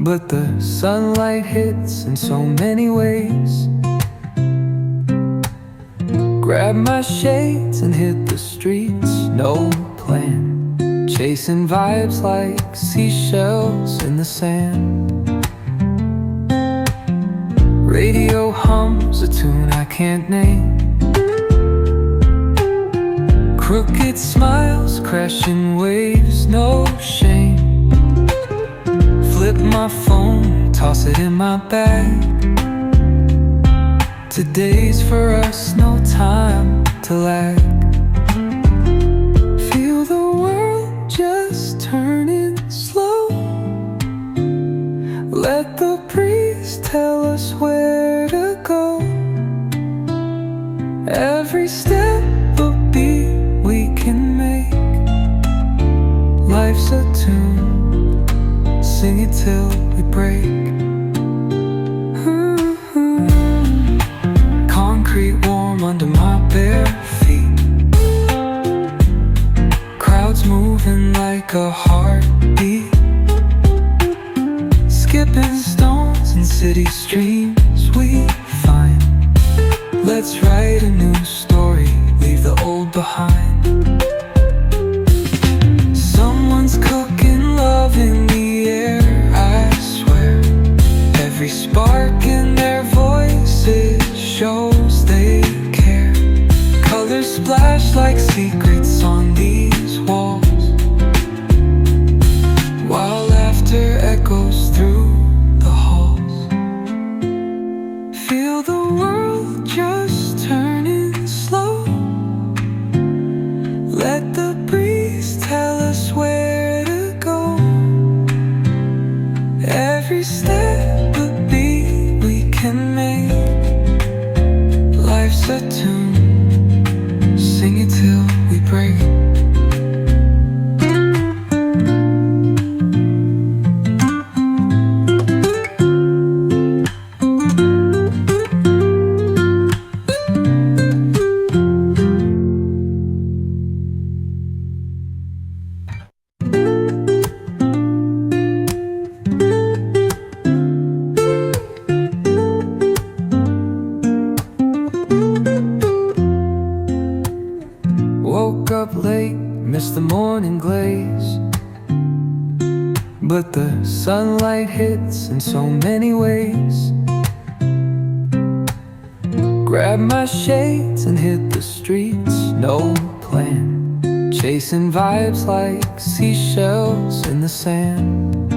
but the sunlight hits in so many ways. Grab my shades and hit the streets, no plan, chasing vibes like seashells in the sand. Radio hums a tune I can't name. Crooked smiles, crashing waves, no shame. Flip my phone, toss it in my bag. Today's for us, no time to lag. Feel the world just turning slow. Let the breeze tell us where to go. Every step a beat we can make. Life's a tune, sing it till we break. Concrete warm under my bare feet. Crowds moving like a heartbeat. Skipping stones in city streams we find. Let's write a new story, leave the old behind. Someone's cooking love in the air, I swear. Every spark in their voices shows they care. Colors splash like secrets on these walls, while laughter echoes through the halls. Feel the world just turning slow. Let the breeze tell us where to go. Every step a beat we can make. Life's a tune, sing it till we break. Woke up late, missed the morning glaze, but the sunlight hits in so many ways. Grab my shades and hit the streets, no plan, chasing vibes like seashells in the sand.